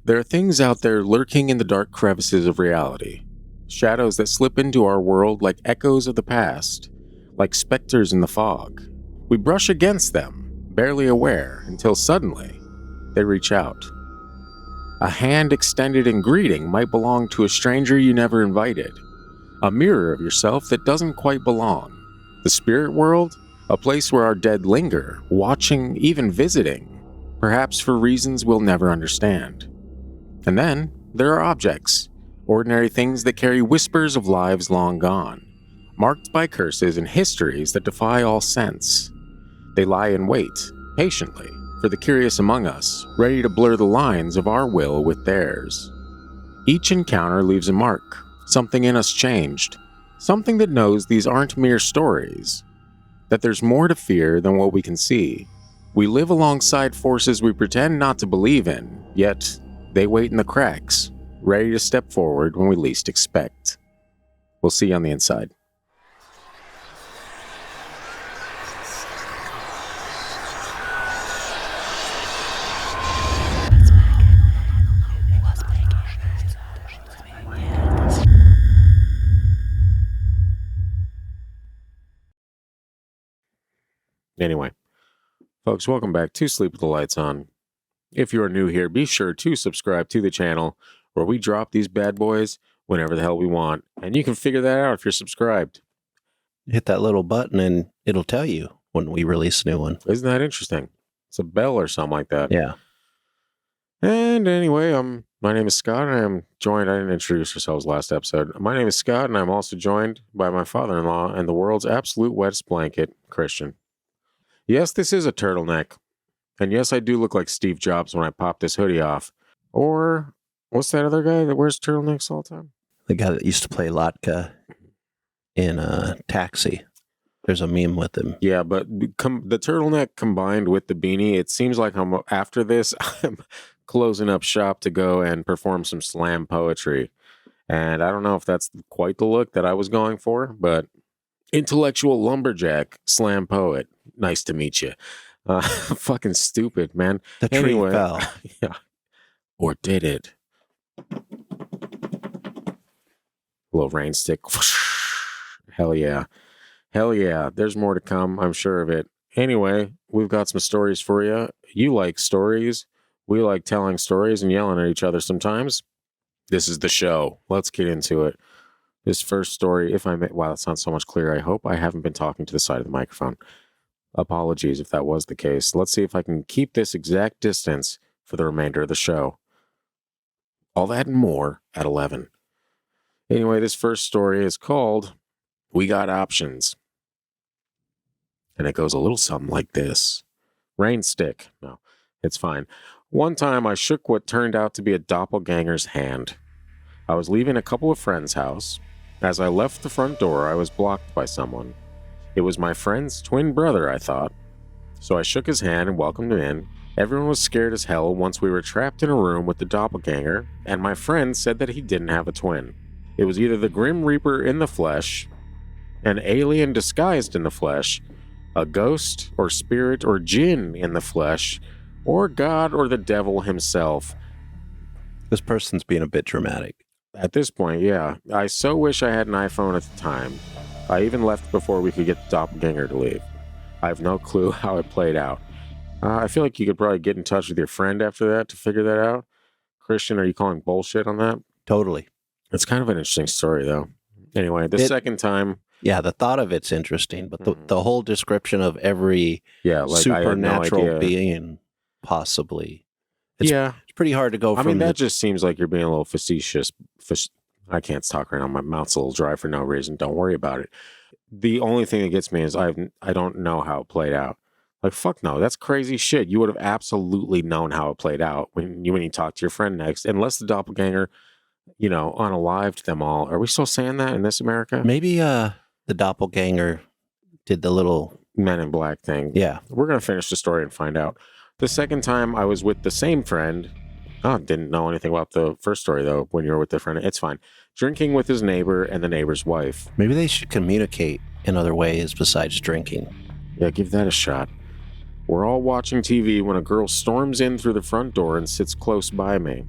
There are things out there lurking in the dark crevices of reality. Shadows that slip into our world like echoes of the past, like specters in the fog. We brush against them, barely aware, until suddenly they reach out. A hand extended in greeting might belong to a stranger you never invited. A mirror of yourself that doesn't quite belong. The spirit world? A place where our dead linger, watching, even visiting, perhaps for reasons we'll never understand. And then, there are objects, ordinary things that carry whispers of lives long gone, marked by curses and histories that defy all sense. They lie in wait, patiently, for the curious among us, ready to blur the lines of our will with theirs. Each encounter leaves a mark, something in us changed, something that knows these aren't mere stories, that there's more to fear than what we can see. We live alongside forces we pretend not to believe in, yet they wait in the cracks, ready to step forward when we least expect. We'll see you on the inside. Anyway, folks, welcome back to Sleep with the Lights On. If you are new here, be sure to subscribe to the channel where we drop these bad boys whenever the hell we want. And you can figure that out if you're subscribed. Hit that little button and it'll tell you when we release a new one. Isn't that interesting? It's a bell or something like that. Yeah. And anyway, my name is Scott, and I am joined, I didn't introduce ourselves last episode. My name is Scott, and I'm also joined by my father-in-law and the world's absolute wettest blanket, Christian. Yes, this is a turtleneck. And yes, I do look like Steve Jobs when I pop this hoodie off. Or, what's that other guy that wears turtlenecks all the time? The guy that used to play Latka in Taxi. There's a meme with him. Yeah, but the turtleneck combined with the beanie, it seems like after this, I'm closing up shop to go and perform some slam poetry. And I don't know if that's quite the look that I was going for, but intellectual lumberjack slam poet. Nice to meet you. Fucking stupid, man. The tree fell. Yeah. Or did it? Little rain stick. Hell yeah. Hell yeah. There's more to come. I'm sure of it. Anyway, we've got some stories for you. You like stories. We like telling stories and yelling at each other sometimes. This is the show. Let's get into it. This first story, if I may, wow, that sounds so much clearer. I hope I haven't been talking to the side of the microphone. Apologies if that was the case. Let's see if I can keep this exact distance for the remainder of the show. All that and more at 11. Anyway, this first story is called We Got Options. And it goes a little something like this. Rain stick. No, it's fine. One time I shook what turned out to be a doppelganger's hand. I was leaving a couple of friends' house. As I left the front door, I was blocked by someone. It was my friend's twin brother, I thought. So I shook his hand and welcomed him in. Everyone was scared as hell once we were trapped in a room with the doppelganger, and my friend said that he didn't have a twin. It was either the Grim Reaper in the flesh, an alien disguised in the flesh, a ghost or spirit or jinn in the flesh, or God or the devil himself. This person's being a bit dramatic. At this point, yeah. I so wish I had an iPhone at the time. I even left before we could get the doppelganger to leave. I have no clue how it played out. I feel like you could probably get in touch with your friend after that to figure that out. Christian, are you calling bullshit on that? Totally. It's kind of an interesting story, though. Anyway, the second time... Yeah, the thought of it's interesting, but the whole description of every supernatural being, possibly. It's pretty hard to go from... I mean, that just seems like you're being a little facetious. I can't talk right now. My mouth's a little dry for no reason. Don't worry about it. The only thing that gets me is I don't know how it played out. Like, fuck no, that's crazy shit. You would have absolutely known how it played out when you talk to your friend next, unless the doppelganger, unalived them all. Are we still saying that in this America? Maybe the doppelganger did the little Men in Black thing. Yeah. We're going to finish the story and find out. The second time I was with the same friend. Oh, didn't know anything about the first story, though, when you were with the friend. It's fine. Drinking with his neighbor and the neighbor's wife. Maybe they should communicate in other ways besides drinking. Yeah, give that a shot. We're all watching TV when a girl storms in through the front door and sits close by me.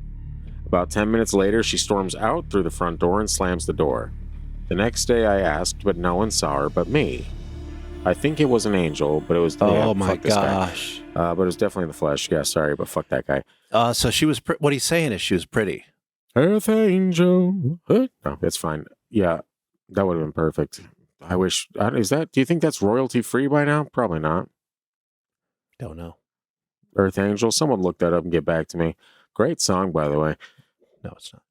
About 10 minutes later, she storms out through the front door and slams the door. The next day I asked, but no one saw her but me. I think it was an angel, but it was... Oh my gosh. But it was definitely in the flesh. Yeah, sorry, but fuck that guy. So she was... what he's saying is she was pretty. Earth angel. No, it's fine. Yeah, that would have been perfect. I wish... do you think that's royalty free by now? Probably not. Don't know. Earth Angel. Someone look that up and get back to me. Great song, by the way. No, it's not.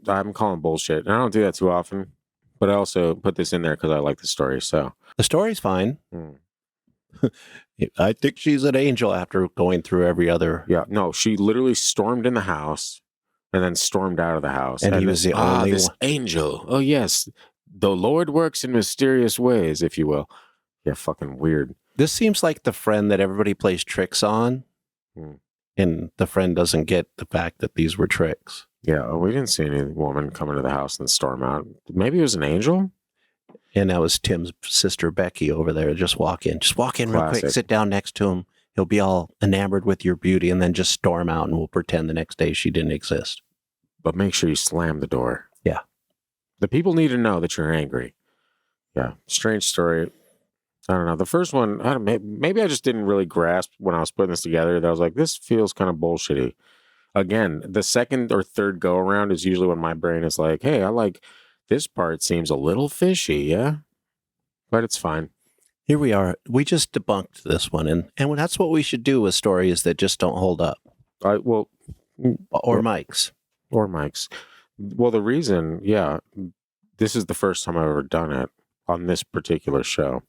I'm calling bullshit. And I don't do that too often, but I also put this in there because I like the story. So the story's fine. I think she's an angel after going through every other. Yeah, no, she literally stormed in the house and then stormed out of the house. And he was the only this one. Angel. Oh yes, the Lord works in mysterious ways, if you will. Yeah, fucking weird. This seems like the friend that everybody plays tricks on, and the friend doesn't get the fact that these were tricks. Yeah, we didn't see any woman come into the house and storm out. Maybe it was an angel? And that was Tim's sister, Becky, over there. Just walk in. Just walk in real quick. Sit down next to him. He'll be all enamored with your beauty, and then just storm out, and we'll pretend the next day she didn't exist. But make sure you slam the door. Yeah. The people need to know that you're angry. Yeah, strange story. I don't know. The first one, maybe I just didn't really grasp when I was putting this together that I was like, this feels kind of bullshitty. Again, the second or third go around is usually when my brain is like, hey, I like this part seems a little fishy, yeah? But it's fine. Here we are. We just debunked this one. And that's what we should do with stories that just don't hold up. Or Mike's. Or Mike's. Well, the reason, this is the first time I've ever done it on this particular show.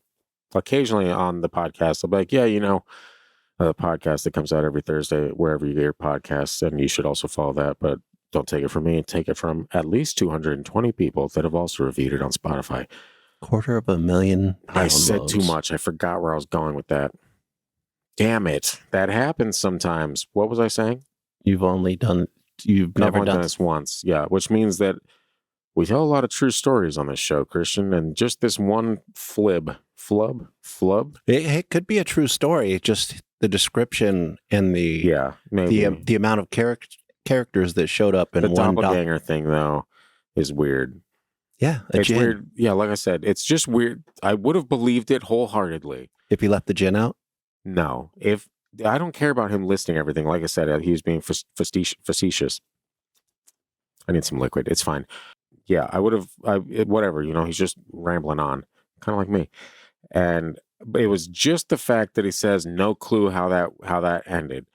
Occasionally on the podcast, I'll be like, the podcast that comes out every Thursday, wherever you get your podcasts, and you should also follow that, but don't take it from me. Take it from at least 220 people that have also reviewed it on Spotify. 250,000 downloads. I said too much. I forgot where I was going with that. Damn it. That happens sometimes. What was I saying? You've never done this once. Yeah, which means that we tell a lot of true stories on this show, Christian, and just this one flub. It could be a true story. Just the description and the amount of characters that showed up in the doppelganger thing, though, is weird. Yeah, it's weird. Yeah, like I said, it's just weird. I would have believed it wholeheartedly if he left the gin out. No, if I don't care about him listing everything. Like I said, he was being facetious. I need some liquid. It's fine. Yeah, I would have. Whatever. He's just rambling on, kind of like me. And it was just the fact that he says no clue how that ended.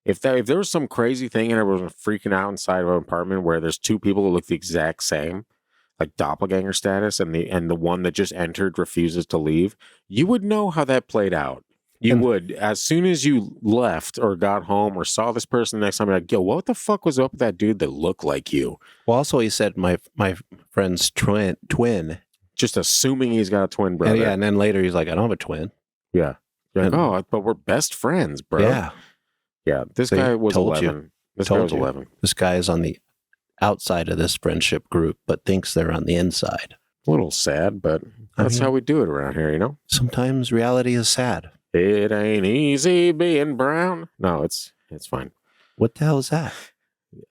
If there was some crazy thing and everyone was freaking out inside of an apartment where there's two people who look the exact same, like doppelganger status, and the one that just entered refuses to leave, you would know how that played out. You would, as soon as you left or got home or saw this person the next time, you're like, yo, what the fuck was up with that dude that looked like you? Well, also he said my friend's twin. Just assuming he's got a twin brother. And then later he's like, I don't have a twin. Yeah. You're like, but we're best friends, bro. Yeah. Yeah. This guy was 11. This guy was 11. This guy is on the outside of this friendship group, but thinks they're on the inside. A little sad, but that's how we do it around here, Sometimes reality is sad. It ain't easy being brown. No, it's fine. What the hell is that?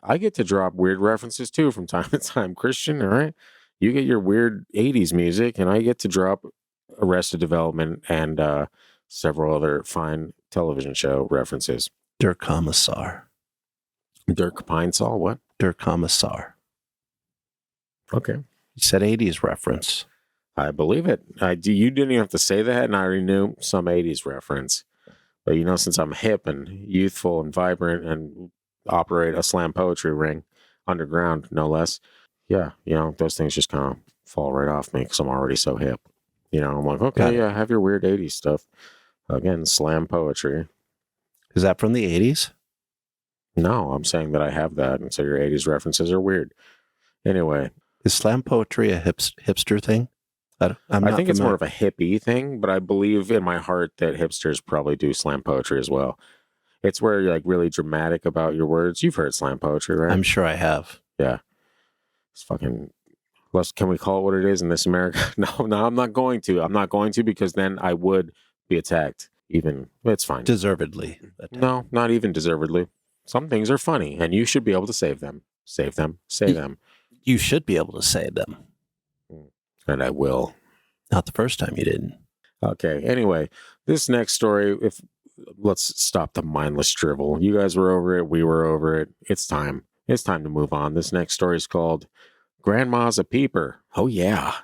I get to drop weird references too from time to time, Christian, all right? You get your weird 80s music, and I get to drop Arrested Development and several other fine television show references. Der Kommissar. Dirk Pinesall, what? Der Kommissar. Okay. You said 80s reference. I believe it. You didn't even have to say that, and I already knew some 80s reference. But, since I'm hip and youthful and vibrant and operate a slam poetry ring, underground, no less, yeah, those things just kind of fall right off me because I'm already so hip. I'm like, okay, yeah, have your weird 80s stuff. Again, slam poetry. Is that from the 80s? No, I'm saying that I have that, and so your 80s references are weird. Anyway. Is slam poetry a hipster thing? I think it's more of a hippie thing, but I believe in my heart that hipsters probably do slam poetry as well. It's where you're like really dramatic about your words. You've heard slam poetry, right? I'm sure I have. Yeah. It's fucking... Can we call it what it is in this America? No, I'm not going to. I'm not going to because then I would be attacked. Even, it's fine. Deservedly. No, not even deservedly. Some things are funny, and you should be able to save them. Save them. Save them. You should be able to save them. And I will. Not the first time you didn't. Okay. Anyway, this next story, let's stop the mindless drivel. You guys were over it. We were over it. It's time. It's time to move on. This next story is called Grandma's a Peeper. Oh, yeah.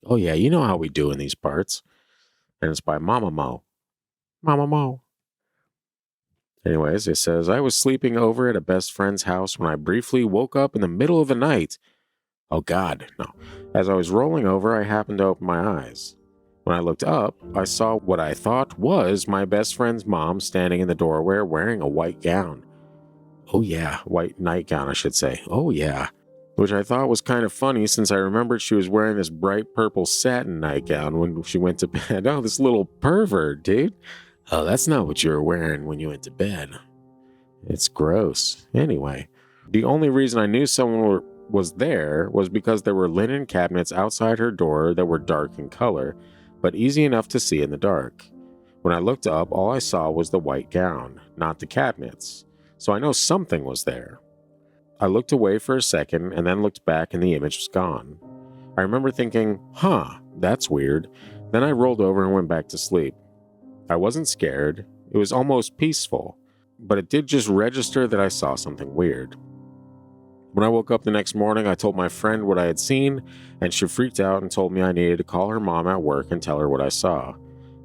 Oh, yeah. You know how we do in these parts. And it's by Mama Mo. Mama Mo. Anyways, it says, I was sleeping over at a best friend's house when I briefly woke up in the middle of the night. Oh, God, no. As I was rolling over, I happened to open my eyes. When I looked up, I saw what I thought was my best friend's mom standing in the doorway wearing a white gown. Oh, yeah, white nightgown, I should say. Oh, yeah. Which I thought was kind of funny since I remembered she was wearing this bright purple satin nightgown when she went to bed. Oh, this little pervert, dude. Oh, that's not what you were wearing when you went to bed. It's gross. Anyway, the only reason I knew someone was there was because there were linen cabinets outside her door that were dark in color, but easy enough to see in the dark. When I looked up, all I saw was the white gown, not the cabinets. So I know something was there. I looked away for a second and then looked back and the image was gone. I remember thinking, that's weird. Then I rolled over and went back to sleep. I wasn't scared. It was almost peaceful, but it did just register that I saw something weird. When I woke up the next morning, I told my friend what I had seen, and she freaked out and told me I needed to call her mom at work and tell her what I saw.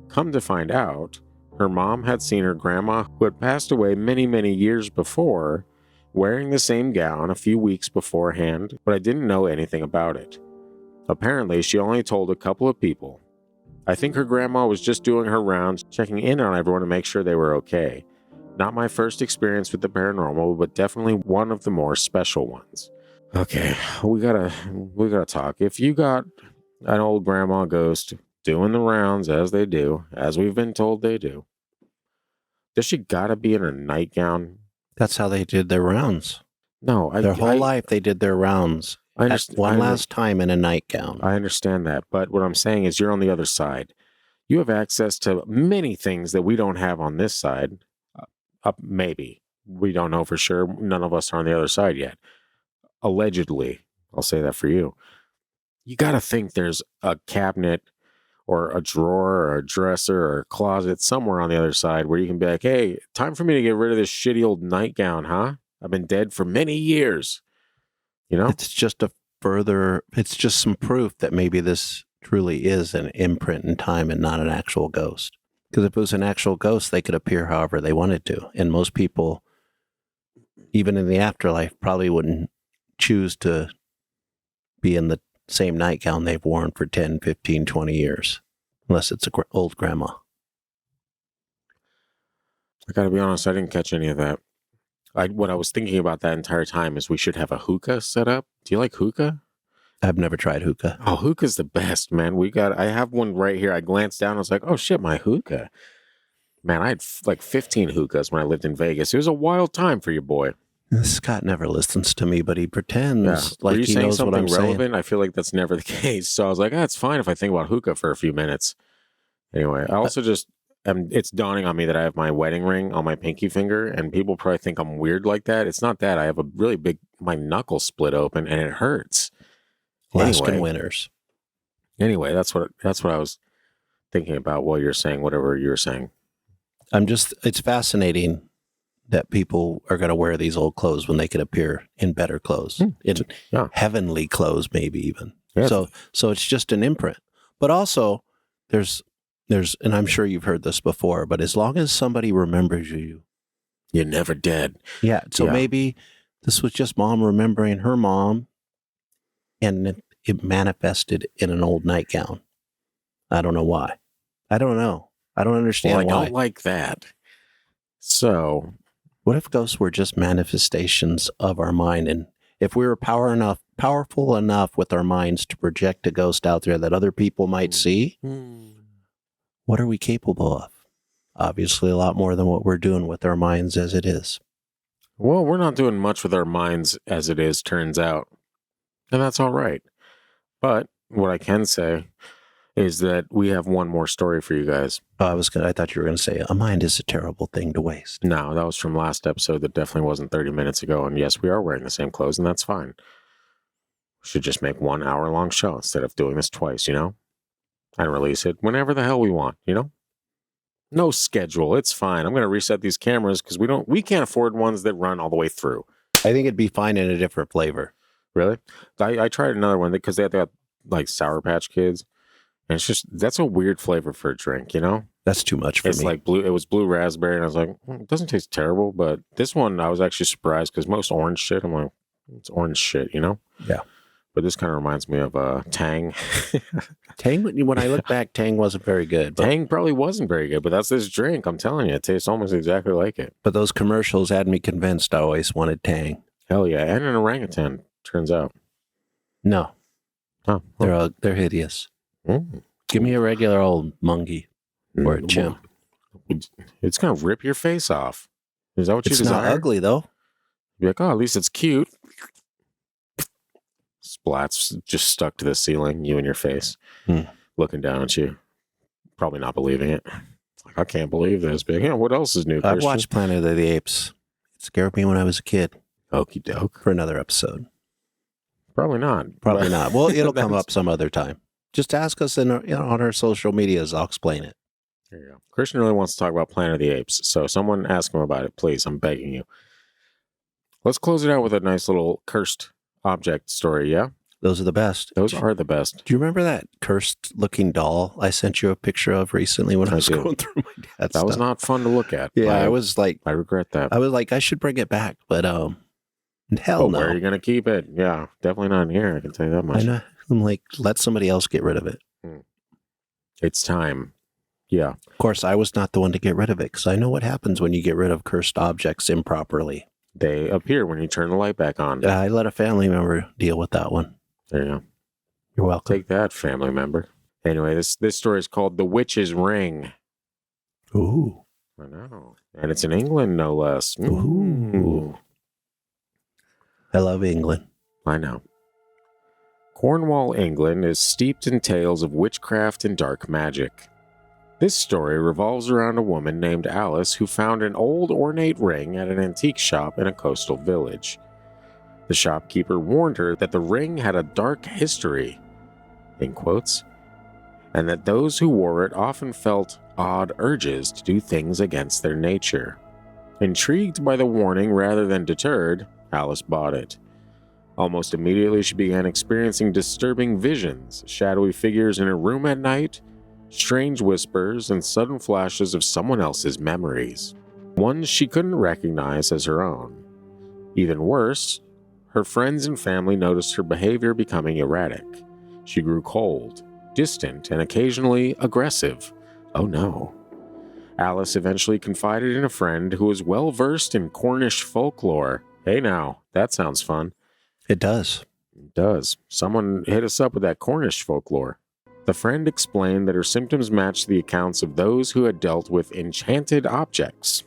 Come to find out, her mom had seen her grandma, who had passed away many, many years before, wearing the same gown a few weeks beforehand, but I didn't know anything about it. Apparently, she only told a couple of people. I think her grandma was just doing her rounds, checking in on everyone to make sure they were okay. Not my first experience with the paranormal, but definitely one of the more special ones. Okay, we gotta talk. If you got an old grandma ghost doing the rounds as they do, as we've been told they do, does she gotta be in her nightgown? That's how they did their rounds. No, their whole life they did their rounds. I understand. One last time in a nightgown. I understand that, but what I'm saying is you're on the other side. You have access to many things that we don't have on this side. Maybe. We don't know for sure. None of us are on the other side yet. Allegedly. I'll say that for you. You got to think there's a cabinet or a drawer or a dresser or a closet somewhere on the other side where you can be like, hey, time for me to get rid of this shitty old nightgown, huh? I've been dead for many years. You know? It's just some proof that maybe this truly is an imprint in time and not an actual ghost. Because if it was an actual ghost, they could appear however they wanted to. And most people, even in the afterlife, probably wouldn't choose to be in the same nightgown they've worn for 10, 15, 20 years. Unless it's an old grandma. I got to be honest, I didn't catch any of that. What I was thinking about that entire time is we should have a hookah set up. Do you like hookah? I've never tried hookah. Oh, hookah's the best, man. I have one right here. I glanced down. I was like, oh shit, my hookah. Man, I had like 15 hookahs when I lived in Vegas. It was a wild time for your boy. Scott never listens to me, but he pretends like he knows what I'm relevant? saying. I feel like that's never the case. So I was like, it's fine if I think about hookah for a few minutes. Anyway, I also it's dawning on me that I have my wedding ring on my pinky finger, and people probably think I'm weird like that. It's not that. I have a really my knuckle split open, and it hurts. Alaskan winners. Anyway, that's what I was thinking about while you're saying whatever you were saying. It's fascinating that people are going to wear these old clothes when they could appear in better clothes, in heavenly clothes, maybe even. Yeah. So it's just an imprint. But also, there's, and I'm sure you've heard this before, but as long as somebody remembers you, you're never dead. Yeah. So maybe this was just mom remembering her mom, and it manifested in an old nightgown. I don't know why. I don't know. I don't understand why. I don't like that. So, what if ghosts were just manifestations of our mind? And if we were powerful enough with our minds to project a ghost out there that other people might see, what are we capable of? Obviously, a lot more than what we're doing with our minds as it is. Well, we're not doing much with our minds as it is, turns out. And that's all right. But what I can say is that we have one more story for you guys. I thought you were going to say a mind is a terrible thing to waste. No, that was from last episode. That definitely wasn't 30 minutes ago. And yes, we are wearing the same clothes, and that's fine. We should just make 1 hour long show instead of doing this twice, and release it whenever the hell we want, No schedule. It's fine. I'm going to reset these cameras because we can't afford ones that run all the way through. I think it'd be fine in a different flavor. Really? I tried another one because they got like Sour Patch Kids. And that's a weird flavor for a drink, That's too much for me. It's like blue. It was blue raspberry, and I was like, it doesn't taste terrible. But this one, I was actually surprised because most orange shit, I'm like, it's orange shit, Yeah. But this kind of reminds me of Tang. Tang, when I look back, Tang wasn't very good. But, Tang probably wasn't very good, but that's this drink. I'm telling you, it tastes almost exactly like it. but those commercials had me convinced I always wanted Tang. Hell yeah. And an orangutan, turns out. No, Oh, they're hideous. Mm. Give me a regular old monkey or a chimp. It's going to rip your face off. Is that what you It's desire? not ugly, though. You're like, at least it's cute. Splats just stuck to the ceiling, you and your face, looking down at you. Probably not believing it. Like, I can't believe this. But what else is new, I've Christian? watched Planet of the Apes. It scared me when I was a kid. Okie doke. For another episode. Probably not. Probably not. Well, it'll come up some other time. Just ask us on our social medias. I'll explain it. There you go. Christian really wants to talk about Planet of the Apes. So someone ask him about it, please. I'm begging you. Let's close it out with a nice little cursed object story, yeah? Those are the best. Those are the best. Do you remember that cursed looking doll I sent you a picture of recently when I was going through my dad's That was not fun to look at. Yeah, I was like, I regret that. I was like, I should bring it back, but hell no. Where are you going to keep it? Yeah, definitely not in here. I can tell you that much. I know. I'm like, let somebody else get rid of it. It's time. Yeah. Of course, I was not the one to get rid of it because I know what happens when you get rid of cursed objects improperly. They appear when you turn the light back on. I let a family member deal with that one. There you go. You're welcome. Take that, family member. Anyway, this story is called The Witch's Ring. Ooh. I know. And it's in England, no less. Ooh. I love England. I know. Cornwall, England is steeped in tales of witchcraft and dark magic. This story revolves around a woman named Alice who found an old ornate ring at an antique shop in a coastal village. The shopkeeper warned her that the ring had a dark history, in quotes, and that those who wore it often felt odd urges to do things against their nature. Intrigued by the warning rather than deterred, Alice bought it. Almost immediately, she began experiencing disturbing visions, shadowy figures in her room at night, strange whispers, and sudden flashes of someone else's memories, ones she couldn't recognize as her own. Even worse, her friends and family noticed her behavior becoming erratic. She grew cold, distant, and occasionally aggressive. Oh no. Alice eventually confided in a friend who was well versed in Cornish folklore. Hey now, that sounds fun. It does. It does. Someone hit us up with that Cornish folklore. The friend explained that her symptoms matched the accounts of those who had dealt with enchanted objects.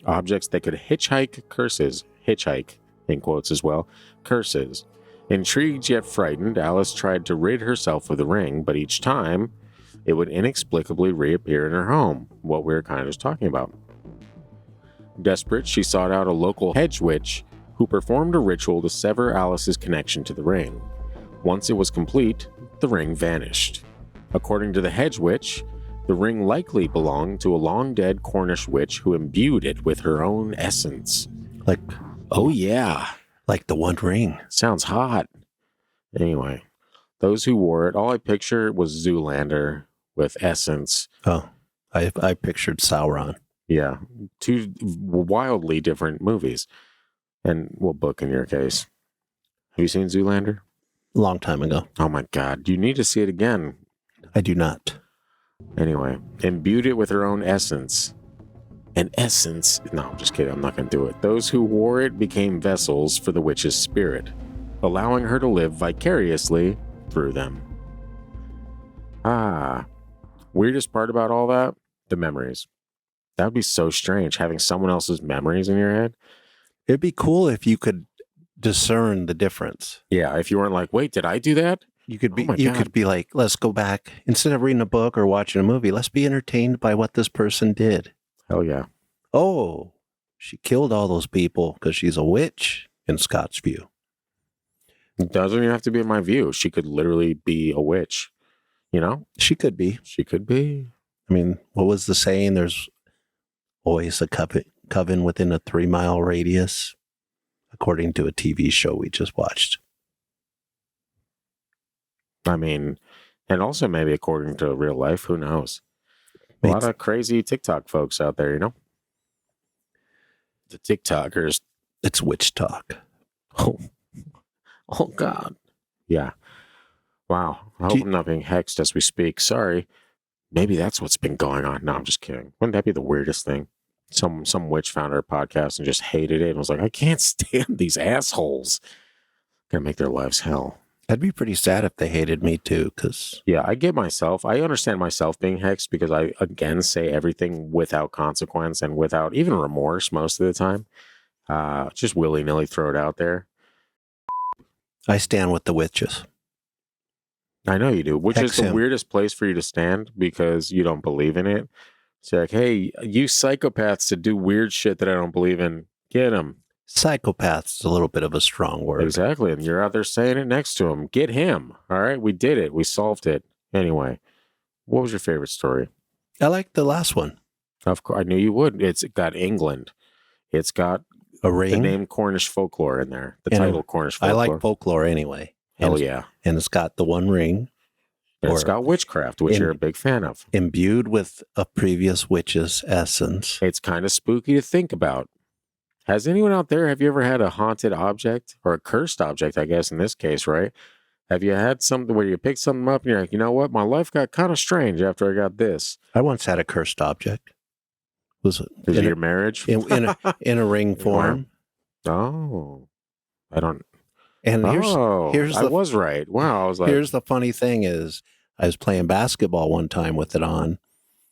Objects that could hitchhike, in quotes as well, curses. Intrigued yet frightened, Alice tried to rid herself of the ring, but each time, it would inexplicably reappear in her home, what we were kind of just talking about. Desperate, she sought out a local hedge witch who performed a ritual to sever Alice's connection to the ring. Once it was complete, the ring vanished. According to the hedge witch, the ring likely belonged to a long-dead Cornish witch who imbued it with her own essence. Like, oh yeah. Like the One Ring. Sounds hot. Anyway, those who wore it, all I picture was Zoolander with essence. Oh, I pictured Sauron. Yeah, two wildly different movies. And, well, book in your case. Have you seen Zoolander? Long time ago. Oh my God, you need to see it again. I do not. Anyway, imbued it with her own essence. An essence? No, I'm just kidding. I'm not going to do it. Those who wore it became vessels for the witch's spirit, allowing her to live vicariously through them. Weirdest part about all that? The memories. That would be so strange, having someone else's memories in your head. It'd be cool if you could discern the difference. Yeah, if you weren't like, wait, did I do that? You could Oh my you God. could be like, let's go back instead of reading a book or watching a movie. Let's be entertained by what this person did. Hell yeah. Oh, she killed all those people because she's a witch in Scott's view. It doesn't even have to be in my view. She could literally be a witch. You know? She could be. She could be. I mean, what was the saying? There's always a coven within a 3-mile radius, according to a TV show we just watched. I mean, and also maybe according to real life, who knows? A lot of crazy TikTok folks out there, you know? The TikTokers. It's witch talk. Oh God. Yeah. Wow. I hope I'm not being hexed as we speak. Sorry. Maybe that's what's been going on. No, I'm just kidding. Wouldn't that be the weirdest thing? Some witch found our podcast and just hated it and was like, I can't stand these assholes. Gonna make their lives hell. I'd be pretty sad if they hated me too, because... Yeah, I understand myself being hexed because I, again, say everything without consequence and without even remorse most of the time. Just willy-nilly throw it out there. I stand with the witches. I know you do, which Hex is the him. weirdest place for you to stand because you don't believe in it. It's like, hey, you psychopaths to do weird shit that I don't believe in, get them. Psychopath's a little bit of a strong word. Exactly. And you're out there saying it next to him. Get him. All right. We did it. We solved it. Anyway, what was your favorite story? I like the last one. Of course. I knew you would. It's got England. It's got A ring. the name Cornish folklore in there. The And title Cornish folklore. I like folklore anyway. Hell yeah. And it's got the one ring. And it's got witchcraft, which you're a big fan of. Imbued with a previous witch's essence. It's kind of spooky to think about. Has anyone out there, have you ever had a haunted object or a cursed object, I guess, in this case, right? Have you had something where you pick something up and you're like, you know what? My life got kind of strange after I got this. I once had a cursed object. Was it your marriage? In a ring form. Oh. I don't. And here's I was right. Wow. I was like, here's the funny thing is I was playing basketball one time with it on.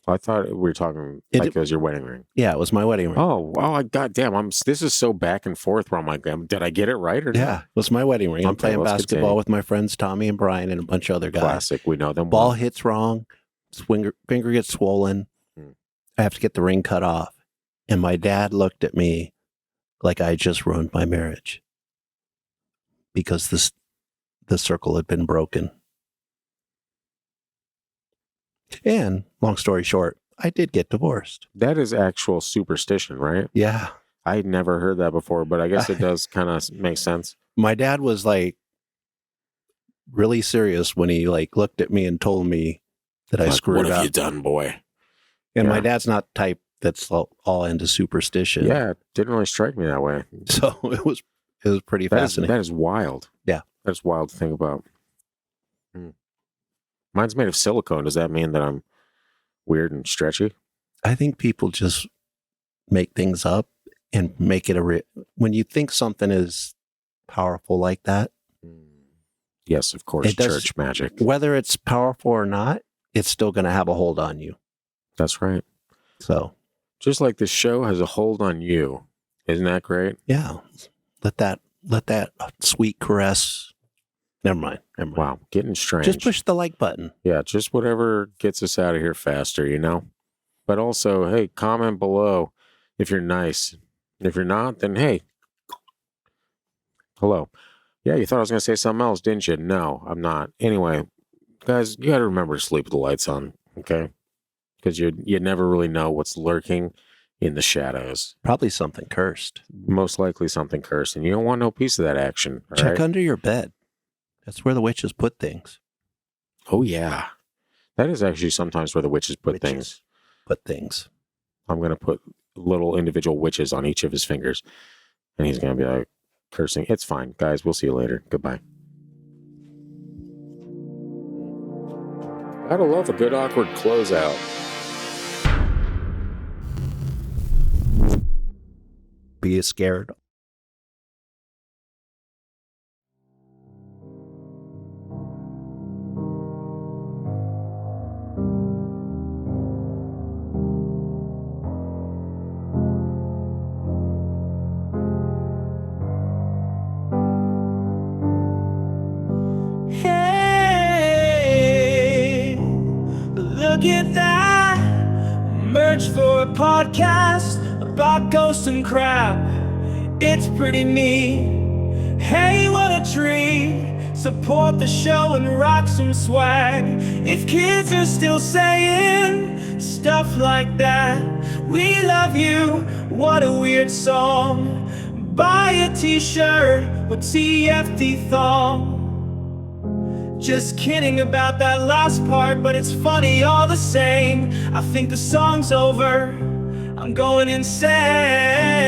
I thought we were talking like it was your wedding ring. Yeah, it was my wedding ring. Oh, goddamn. This is so back and forth where I'm like, did I get it right or not? Yeah, it was my wedding ring. I'm playing basketball with my friends Tommy and Brian and a bunch of other guys. Classic. We know them. Ball hits wrong. Finger gets swollen. I have to get the ring cut off. And my dad looked at me like I just ruined my marriage because the circle had been broken. And long story short, I did get divorced. That is actual superstition, right? Yeah. I'd never heard that before, but I guess it does kind of make sense. My dad was like really serious when he like looked at me and told me that I screwed up. What have you done, boy? And my dad's not the type that's all into superstition. Yeah, it didn't really strike me that way. So it was pretty fascinating. That is wild. Yeah. That's wild to think about. Mine's made of silicone. Does that mean that I'm weird and stretchy? I think people just make things up and make it when you think something is powerful like that. Yes, of course, church magic. Whether it's powerful or not, it's still going to have a hold on you. That's right. So just like this show has a hold on you. Isn't that great? Yeah. Let that sweet caress. Never mind. Wow, getting strange. Just push the like button. Yeah, just whatever gets us out of here faster, you know? But also, hey, comment below if you're nice. If you're not, then hey, hello. Yeah, you thought I was going to say something else, didn't you? No, I'm not. Anyway, guys, you got to remember to sleep with the lights on, okay? Because you never really know what's lurking in the shadows. Probably something cursed. Most likely something cursed, and you don't want no piece of that action. Check under your bed. That's where the witches put things. Oh, yeah. That is actually sometimes where the witches put things. I'm going to put little individual witches on each of his fingers, and he's going to be like cursing. It's fine. Guys, we'll see you later. Goodbye. Gotta love a good awkward closeout. Be scared. Hey. a podcast about ghosts and crap. It's pretty neat. Hey, what a treat. Support the show and rock some swag. If kids are still saying stuff like that, we love you, what a weird song. Buy a t-shirt with TFD thong. Just kidding about that last part, but it's funny all the same. I think the song's over, I'm going insane.